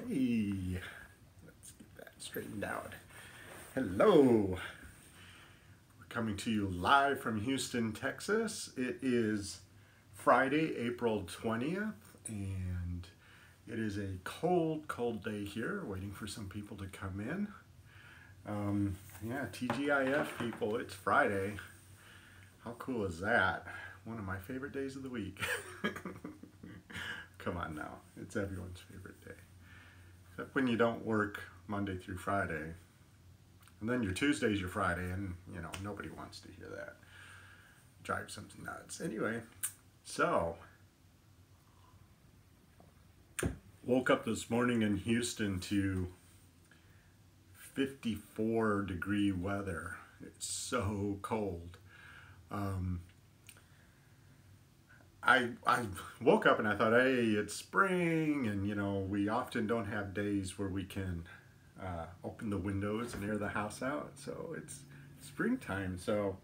Hey, let's get that straightened out. Hello. We're coming to you live from Houston, Texas. It is Friday, April 20th, and it is a cold, cold day here, waiting for some people to come in. Yeah, TGIF people, it's Friday. How cool is that? One of my favorite days of the week. Come on now, it's everyone's favorite day. Except when you don't work Monday through Friday. And then your Tuesday's your Friday, and you know, nobody wants to hear that. Drives them nuts. Anyway, so woke up this morning in Houston to 54-degree weather. It's so cold. I woke up and I thought, hey, it's spring, and you know, we often don't have days where we can open the windows and air the house out. So it's springtime, so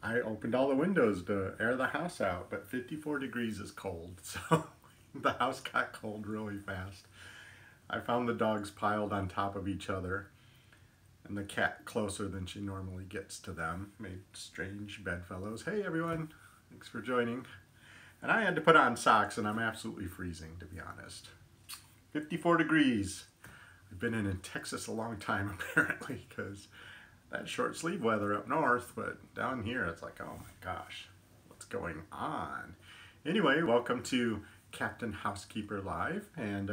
I opened all the windows to air the house out, but 54 degrees is cold, so the house got cold really fast. I found the dogs piled on top of each other, and the cat closer than she normally gets to them. Made strange bedfellows. Hey everyone, thanks for joining. And I had to put on socks, and I'm absolutely freezing, to be honest. 54 degrees. I've been in Texas a long time, apparently, because that short sleeve weather up north, but down here it's like, oh my gosh, what's going on? Anyway, welcome to Captain Housekeeper Live, and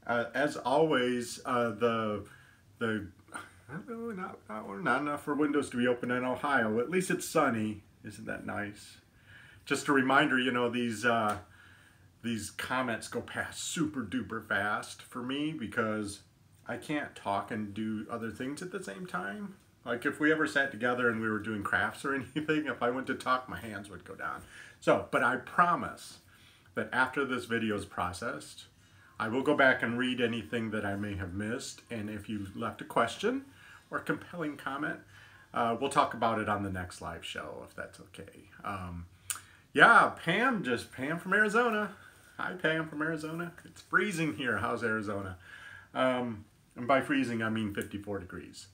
as always, not enough for windows to be open in Ohio. At least it's sunny. Isn't that nice? Just a reminder, you know, these comments go past super duper fast for me because I can't talk and do other things at the same time. Like if we ever sat together and we were doing crafts or anything, if I went to talk, my hands would go down. So, but I promise that after this video is processed, I will go back and read anything that I may have missed. And if you left a question or compelling comment, we'll talk about it on the next live show, if that's okay. Yeah, Pam from Arizona. Hi, Pam from Arizona. It's freezing here. How's Arizona? And by freezing, I mean 54 degrees.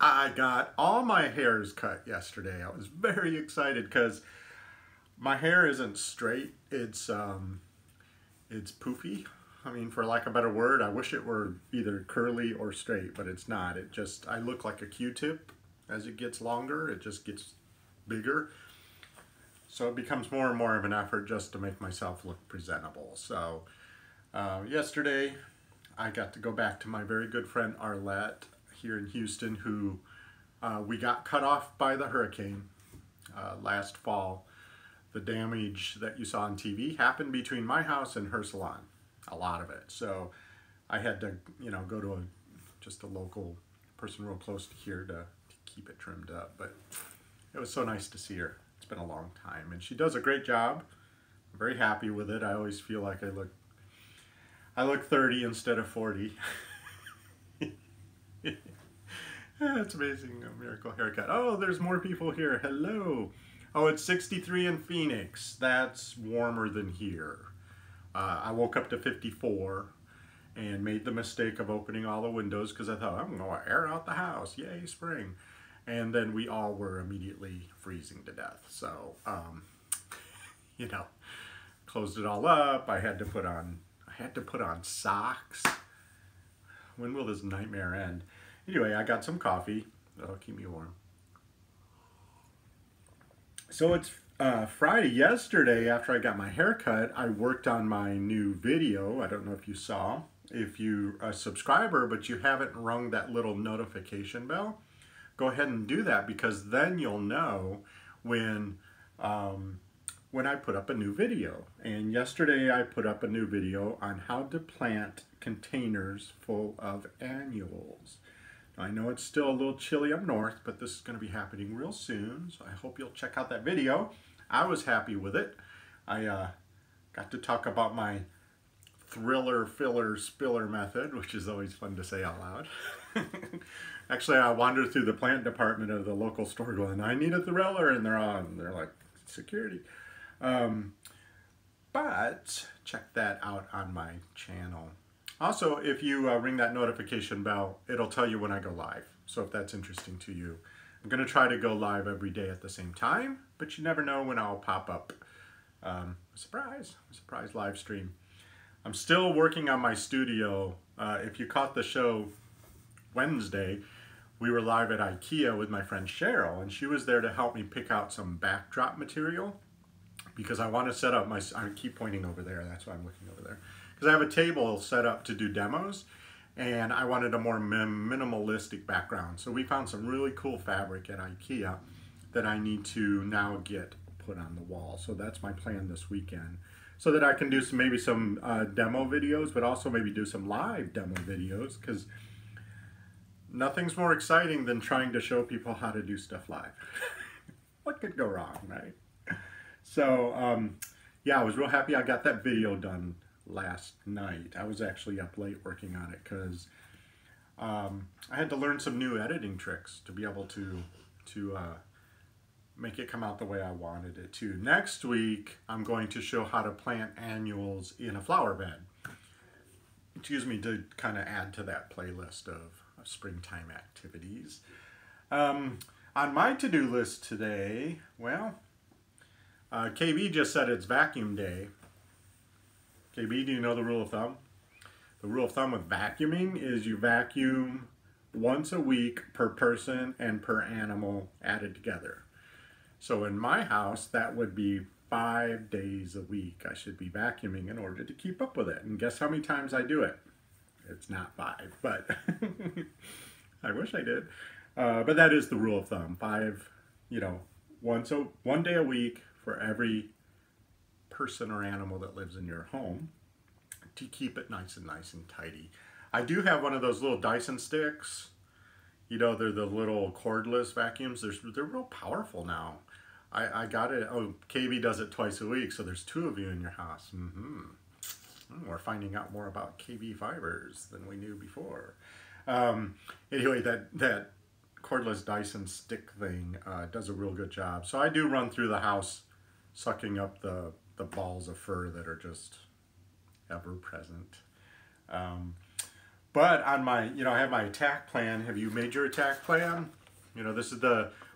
I got all my hairs cut yesterday. I was very excited because my hair isn't straight. It's poofy. I mean, for lack of a better word, I wish it were either curly or straight, but it's not. I look like a Q-tip. As it gets longer, it just gets bigger. So it becomes more and more of an effort just to make myself look presentable. So yesterday I got to go back to my very good friend Arlette here in Houston, who we got cut off by the hurricane last fall. The damage that you saw on TV happened between my house and her salon, a lot of it. So I had to, you know, go to just a local person real close to here to keep it trimmed up. But it was so nice to see her. It's been a long time, and she does a great job. I'm very happy with it. I always feel like I look 30 instead of 40. That's amazing. A miracle haircut. Oh, there's more people here. Hello. Oh, it's 63 in Phoenix. That's warmer than here. I woke up to 54 and made the mistake of opening all the windows because I thought, I'm going to air out the house. Yay, spring. And then we all were immediately freezing to death. So, you know, closed it all up. I had to put on socks. When will this nightmare end? Anyway, I got some coffee. That'll keep me warm. So it's Friday. Yesterday, after I got my hair cut, I worked on my new video. I don't know if you saw. If you're a subscriber, but you haven't rung that little notification bell, go ahead and do that, because then you'll know when I put up a new video. And yesterday I put up a new video on how to plant containers full of annuals. Now, I know it's still a little chilly up north, but this is going to be happening real soon, so I hope you'll check out that video. I was happy with it. I got to talk about my thriller, filler, spiller method, which is always fun to say out loud. Actually, I wandered through the plant department of the local store going, I need a thriller, and they're like, security. But check that out on my channel. Also, if you ring that notification bell, it'll tell you when I go live. So if that's interesting to you, I'm going to try to go live every day at the same time, but you never know when I'll pop up. Surprise live stream. I'm still working on my studio. If you caught the show Wednesday, we were live at IKEA with my friend Cheryl, and she was there to help me pick out some backdrop material because I want to set up my, I keep pointing over there, that's why I'm looking over there, because I have a table set up to do demos, and I wanted a more minimalistic background. So we found some really cool fabric at IKEA that I need to now get put on the wall. So that's my plan this weekend, so that I can do maybe some demo videos, but also maybe do some live demo videos, because nothing's more exciting than trying to show people how to do stuff live. What could go wrong, right? So yeah, I was real happy I got that video done last night. I was actually up late working on it because I had to learn some new editing tricks to be able to make it come out the way I wanted it to. Next week, I'm going to show how to plant annuals in a flower bed. Excuse me, to kind of add to that playlist of springtime activities. On my to-do list today, well, KB just said it's vacuum day. KB, do you know the rule of thumb? The rule of thumb with vacuuming is you vacuum once a week per person and per animal added together. So in my house, that would be 5 days a week I should be vacuuming in order to keep up with it. And guess how many times I do it? It's not 5, but I wish I did. But that is the rule of thumb. 5, you know, one day a week for every person or animal that lives in your home to keep it nice and tidy. I do have one of those little Dyson sticks. You know, they're the little cordless vacuums. They're real powerful now. I got it. Oh, KB does it twice a week, so there's 2 of you in your house. We're finding out more about KB fibers than we knew before. Anyway, that cordless Dyson stick thing does a real good job. So I do run through the house sucking up the balls of fur that are just ever present. But on my, you know, I have my attack plan. Have you made your attack plan? You know, this is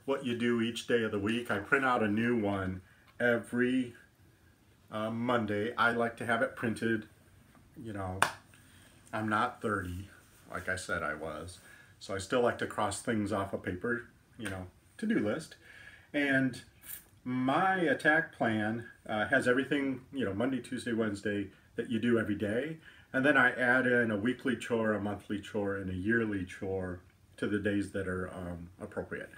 what you do each day of the week. I print out a new one every Monday. I like to have it printed. You know, I'm not 30, like I said I was. So I still like to cross things off a paper, you know, to-do list. And my attack plan has everything, you know, Monday, Tuesday, Wednesday that you do every day. And then I add in a weekly chore, a monthly chore, and a yearly chore to the days that are appropriate.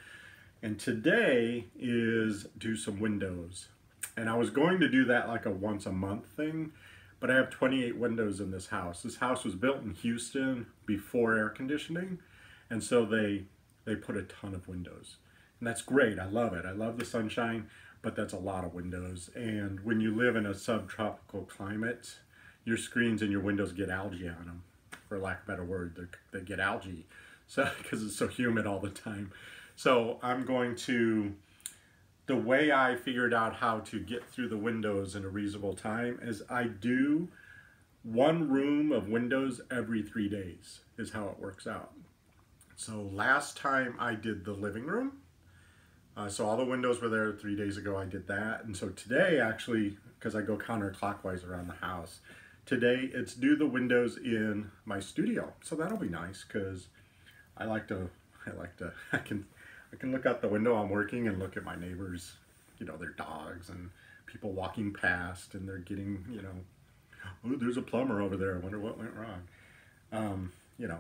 And today is do some windows. And I was going to do that like a once a month thing, but I have 28 windows in this house. This house was built in Houston before air conditioning, and so they put a ton of windows. And that's great, I love it. I love the sunshine, but that's a lot of windows. And when you live in a subtropical climate, your screens and your windows get algae on them, for lack of a better word. They get algae, so because it's so humid all the time. So I'm going to, the way I figured out how to get through the windows in a reasonable time is I do 1 room of windows every 3 days is how it works out. So last time I did the living room. So all the windows were there 3 days ago, I did that. And so today actually, because I go counterclockwise around the house, today it's do the windows in my studio. So that'll be nice because I can look out the window, I'm working, and look at my neighbors, you know, their dogs and people walking past, and they're getting, you know, oh, there's a plumber over there, I wonder what went wrong. You know,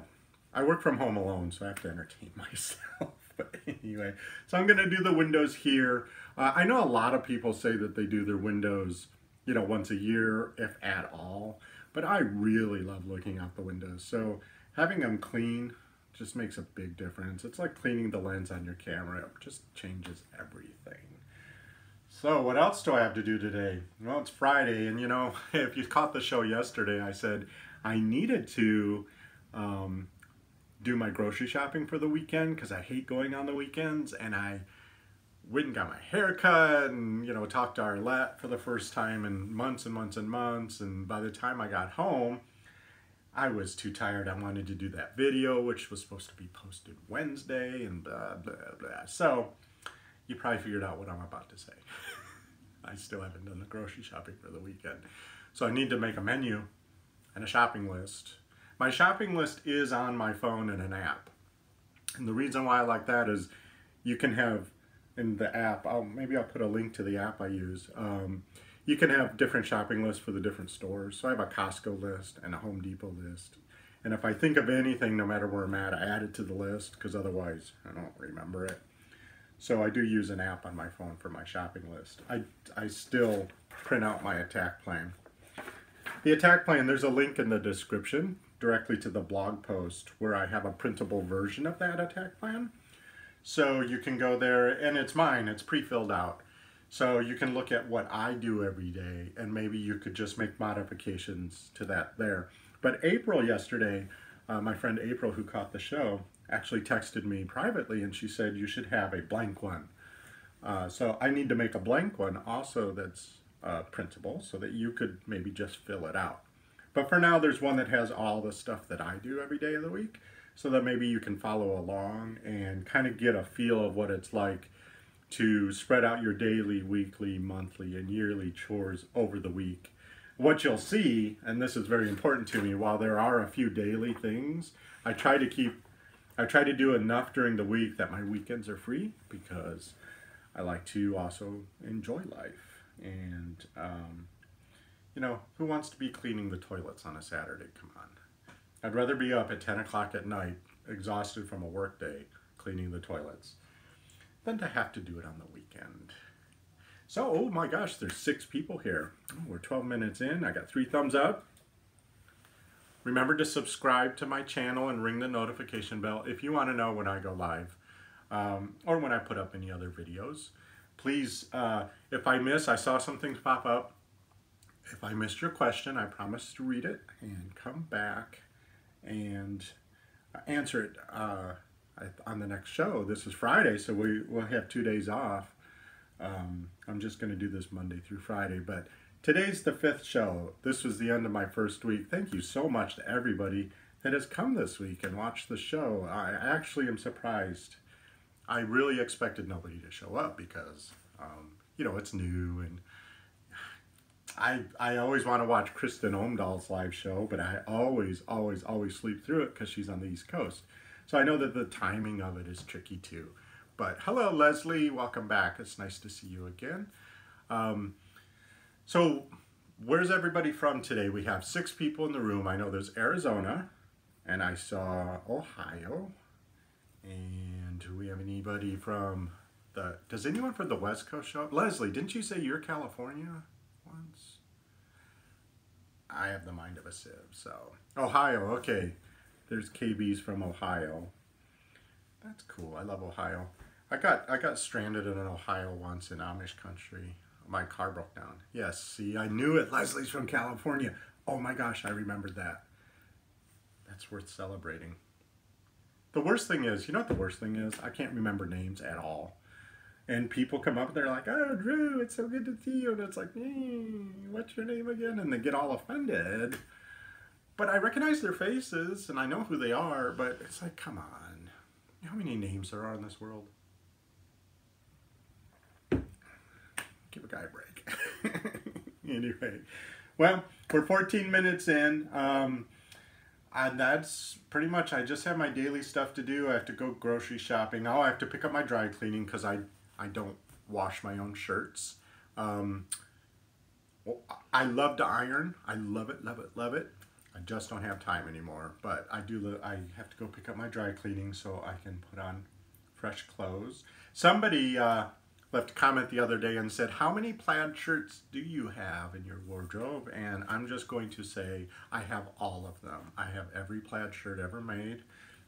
I work from home alone, so I have to entertain myself. But anyway, so I'm going to do the windows here. I know a lot of people say that they do their windows, you know, once a year, if at all. But I really love looking out the windows. So having them clean just makes a big difference. It's like cleaning the lens on your camera. It just changes everything. So what else do I have to do today? Well, it's Friday, and you know, if you caught the show yesterday, I said I needed to do my grocery shopping for the weekend because I hate going on the weekends, and I went and got my hair cut and, you know, talked to Arlette for the first time in months and months and months. And by the time I got home, I was too tired. I wanted to do that video, which was supposed to be posted Wednesday and blah, blah, blah. So you probably figured out what I'm about to say. I still haven't done the grocery shopping for the weekend. So I need to make a menu and a shopping list. My shopping list is on my phone in an app. And the reason why I like that is you can have in the app, maybe I'll put a link to the app I use. You can have different shopping lists for the different stores. So I have a Costco list and a Home Depot list. And if I think of anything, no matter where I'm at, I add it to the list because otherwise I don't remember it. So I do use an app on my phone for my shopping list. I still print out my attack plan. The attack plan, there's a link in the description directly to the blog post where I have a printable version of that attack plan. So you can go there, and it's mine, it's pre-filled out. So you can look at what I do every day, and maybe you could just make modifications to that there. But April yesterday, my friend April, who caught the show, actually texted me privately, and she said you should have a blank one. So I need to make a blank one also that's printable so that you could maybe just fill it out. But for now, there's one that has all the stuff that I do every day of the week, so that maybe you can follow along and kind of get a feel of what it's like to spread out your daily, weekly, monthly, and yearly chores over the week. What you'll see, and this is very important to me, while there are a few daily things, I try to do enough during the week that my weekends are free because I like to also enjoy life. And, you know, who wants to be cleaning the toilets on a Saturday? Come on. I'd rather be up at 10 o'clock at night, exhausted from a work day, cleaning the toilets, than to have to do it on the weekend. So, oh my gosh, there's 6 people here. Oh, we're 12 minutes in. I got 3 thumbs up. Remember to subscribe to my channel and ring the notification bell if you want to know when I go live or when I put up any other videos. Please, if I saw some things pop up. If I missed your question, I promise to read it and come back and answer it on the next show. This is Friday, so we'll have 2 days off. I'm just going to do this Monday through Friday, but today's the 5th show. This was the end of my first week. Thank you so much to everybody that has come this week and watched the show. I actually am surprised. I really expected nobody to show up because, you know, it's new, and I always want to watch Kristen Omdahl's live show, but I always sleep through it because she's on the East Coast. So I know that the timing of it is tricky too. But hello, Leslie. Welcome back. It's nice to see you again. So where's everybody from today? We have 6 people in the room. I know there's Arizona, and I saw Ohio. And do we have anybody from does anyone from the West Coast show up? Leslie, didn't you say you're California once? I have the mind of a sieve, so. Ohio, okay. There's KB's from Ohio. That's cool. I love Ohio. I got stranded in Ohio once in Amish country. My car broke down. Yes, see, I knew it. Leslie's from California. Oh my gosh, I remembered that. That's worth celebrating. The worst thing is, you know what the worst thing is? I can't remember names at all. And people come up and they're like, oh, Drew, it's so good to see you. And it's like, what's your name again? And they get all offended. But I recognize their faces and I know who they are, but it's like, come on. How many names there are in this world? Give a guy a break. Anyway, well, we're 14 minutes in. And that's pretty much, I just have my daily stuff to do. I have to go grocery shopping. Now I have to pick up my dry cleaning because I don't wash my own shirts. Well, I love to iron. I love it, love it, love it. I just don't have time anymore. But I have to go pick up my dry cleaning so I can put on fresh clothes. Somebody left a comment the other day and said, how many plaid shirts do you have in your wardrobe? And I'm just going to say, I have all of them. I have every plaid shirt ever made.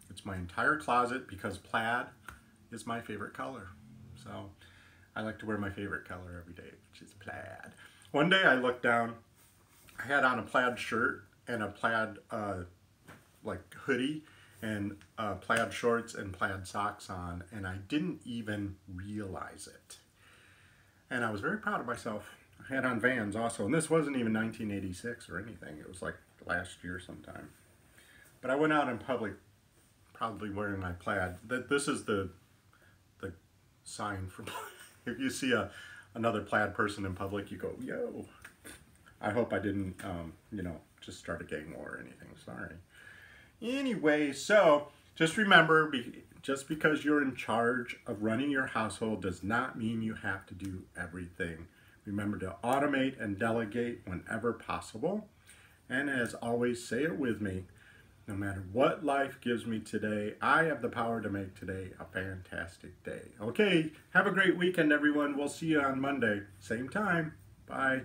It's my entire closet because plaid is my favorite color. So I like to wear my favorite color every day, which is plaid. One day I looked down, I had on a plaid shirt and a plaid like hoodie, and plaid shorts and plaid socks on, and I didn't even realize it. And I was very proud of myself. I had on Vans also, and this wasn't even 1986 or anything. It was like last year sometime. But I went out in public probably wearing my plaid. This is the sign for if you see another plaid person in public, you go, yo. I hope I didn't, you know, just start a gang war or anything. Sorry. Anyway, so just remember, just because you're in charge of running your household does not mean you have to do everything. Remember to automate and delegate whenever possible. And as always, say it with me, no matter what life gives me today, I have the power to make today a fantastic day. Okay, have a great weekend, everyone. We'll see you on Monday, same time. Bye.